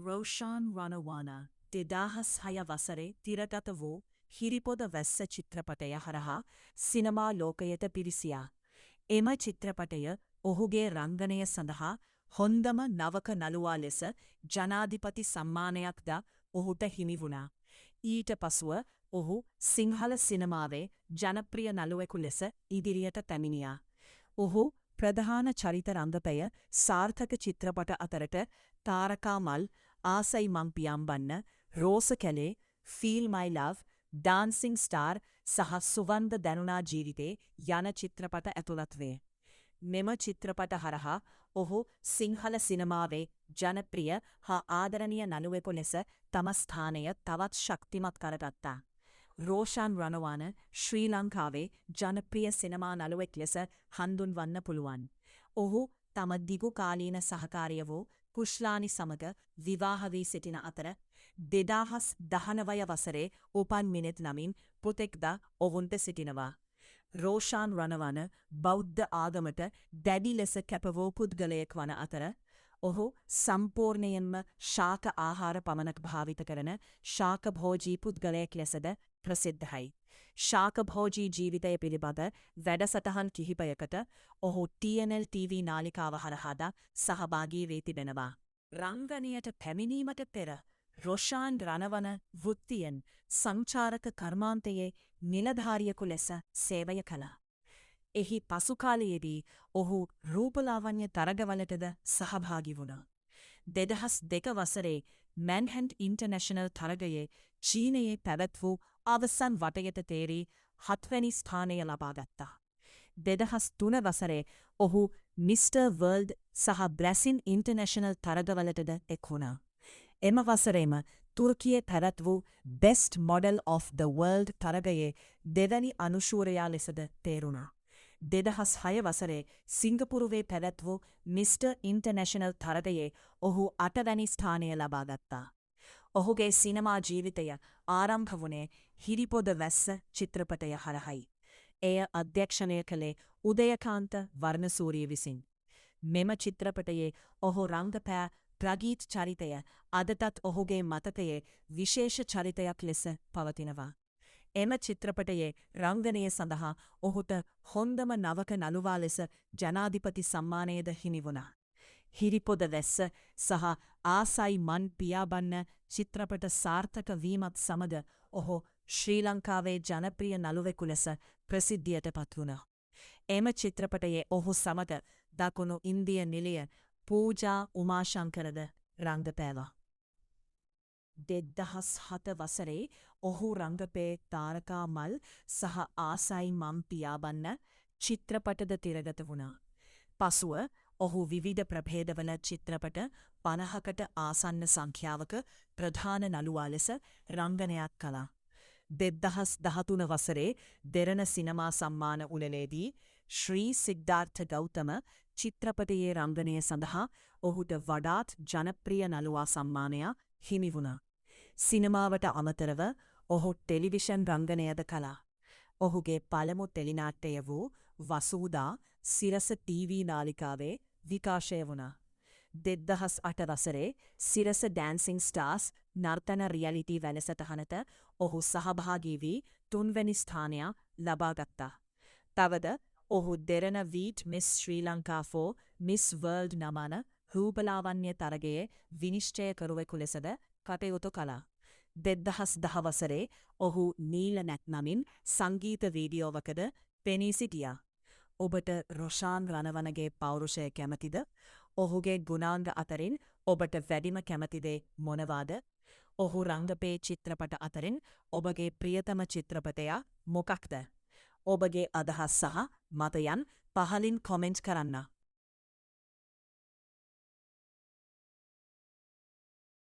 රෝෂාන් රණවාන 2006 වසරේ තිරගත වූ හිරිපොද වැස්ස චිත්‍රපටය හරහා සිනමා ලෝකයට පිවිසියා. එම චිත්‍රපටය ඔහුගේ රංගනය සඳහා හොන්දම නවක නළුවා ලෙස ජනාධිපති සම්මානයක් ද ඔහුට හිමිවුණා. ඊට පසුව ඔහු සිංහල සිනමාවේ ජනප්‍රිය නළුවෙකු ලෙස ඉදිරියට පැමිණියා. ඔහු ප්‍රධාන චරිත රංගපය සාර්ථක චිත්‍රපට අතරට තාරකා මල්, ආසයි මං පියම්බන්න, රෝස කැලේ, ෆීල් මයි ලව්, ඩාන්සිං ස්ටාර් සහ සුවන්ද දැනුණා ජීවිතේ යන චිත්‍රපට ඇතුළත් වේ. මෙම චිත්‍රපට හරහා ඔහු සිංහල සිනමාවේ ජනප්‍රිය හා ආදරණීය නළුවෙකු ලෙස තම ස්ථානය තවත් ශක්තිමත් කරගත්තා. රෝෂාන් රණවාන ශ්‍රී ලංකාවේ ජනප්‍රිය සිනමා නළුවෙක් ලෙස හඳුන්වන්න පුළුවන්. ඔහු තම දිගු කාලීන සහකාරිය වූ කුෂ්ලානි සමග විවාහ වී සිටින අතර 2019 වසරේ උපන් මිනිත් නමින් පුතෙක් ද ඔවුන්ට සිටිනවා. රෝෂාන් රණවාන බෞද්ධ ආගමට දැඩි ලෙස කැප වූ පුද්ගලයෙක් වන අතර ඔහු සම්පූර්ණයෙන්ම ශාක ආහාර පමණක් භාවිත කරන ශාකභෝජී පුද්ගලයෙක් ලෙසද ප්‍රසිද්ධයි. ශාකභෝජී ජීවිතය පිළිබඳ වැඩසටහන් කිහිපයකට ඔහු TNL TV නාලිකාව හරහාද සහභාගී වී තිබෙනවා. රංගනයට පැමිණීමට පෙර රෝෂාන් රණවන වෘත්තියෙන් සංචාරක කර්මාන්තයේ නිලධාරියෙකු ලෙස සේවය කළා. එහි පසුකාලයේදී ඔහු රූපලාවන්‍ය තරගවලටද සහභාගි වුණා. 2002 වසරේ මැන්හැටන් ඉන්ටර්නැෂනල් තරගයේ චීනයේ පැවැත් වූ අවසන් වටයට තේරී 7 වැනි ස්ථානය ලබා ගත්තා. 2003 වසරේ ඔහු මිස්ටර් වර්ල්ඩ් සහ බ්‍රැසින් ඉන්ටර්නැෂනල් තරගවලටද එක් වුණා. එම වසරේම තුර්කියේ පැවැත් වූ best model of the world තරගයේ දෙවැනි අනුශූරයා ලෙසද තේරුණා. 2006 වසරේ සිංගපුරුවේ පැවැත් වූ මිස්ටර් ඉන්ටර්නැෂනල් තරගයේ ඔහු 8 වැනි ස්ථානය ලබා ගත්තා. ඔහුගේ සිනමා ජීවිතය ආරම්භ වුණේ හිරිපොද වැස්ස චිත්‍රපටය හරහයි. එය අධ්‍යක්ෂණය කළේ උදයකාන්ත වර්ණසූරිය විසින්. මෙම චිත්‍රපටයේ ඔහු රංගපෑ ප්‍රගීත් චරිතය අදටත් ඔහුගේ මතකයේ විශේෂ චරිතයක් ලෙස පවතිනවා. එම චිත්‍රපටයේ රංගනය සඳහා ඔහුට හොන්දම නවක නළුවා ලෙස ජනාධිපති සම්මානයද හිමිවුණා. හිරිපොද වැස්ස සහ ආසයි මන් පියාබන්න චිත්‍රපට සාර්ථක වීමත් සමග ඔහු ශ්‍රී ලංකාවේ ජනප්‍රිය නළුවෙකු ලෙස ප්‍රසිද්ධියට පත්වුණා. එම චිත්‍රපටයේ ඔහු සමග දකුණු ඉන්දිය නිලිය පූජා උමාශංකරද රංගපෑවා. 2007 වසරේ ඔහු රංගපේ තාරකා මල් සහ ආසයි මම් පියාබන්න චිත්‍රපටද තිරගත වුණා. පසුව ඔහු විවිධ ප්‍රභේදවල චිත්‍රපට 50කට ආසන්න සංඛ්‍යාවක ප්‍රධාන නළුවා ලෙස රංගනයක් කළා. 2013 වසරේ දෙරණ සිනමා සම්මාන උළෙලේදී ශ්‍රී සිද්ධාර්ථ ගෞතම චිත්‍රපටයේ රංගනය සඳහා ඔහුට වඩාත් ජනප්‍රිය නළුවා සම්මානයක් හිමි වුණා. සිනමාවට අමතරව ඔහු ටෙලිවිෂන් රංගනයද කළා. ඔහුගේ පළමු ටෙලිනාට්‍යය වූ වසූදා සිරස TV නාලිකාවේ විකාශය වුණා. 2008 වසරේ සිරස ඩෑන්සිං ස්ටාර්ස් නර්තන රියලිටි වැඩසටහනට ඔහු සහභාගී වී 3 වැනි ස්ථානයක් ලබා ගත්තා. තවද ඔහු Derana Veet Miss Sri Lanka for Miss World නමන රූපලාවන්‍ය තරගයේ විනිශ්චයකරුවෙකු ලෙසද කටයුතු කළා. 2010 වසරේ ඔහු නීල නැත් නමින් සංගීත වීඩියෝවකද පෙනී සිටියා. ඔබට රෝෂාන් රණවනගේ පෞරුෂය කැමතිද? ඔහුගේ ගුණාංග අතරින් ඔබට වැඩිම කැමතිදේ මොනවාද? ඔහු රංගපේ චිත්‍රපට අතරින් ඔබගේ ප්‍රියතම චිත්‍රපටය මොකක්ද? ඔබගේ අදහස් සහ මතයන් පහලින් කොමෙන්ට් කරන්න.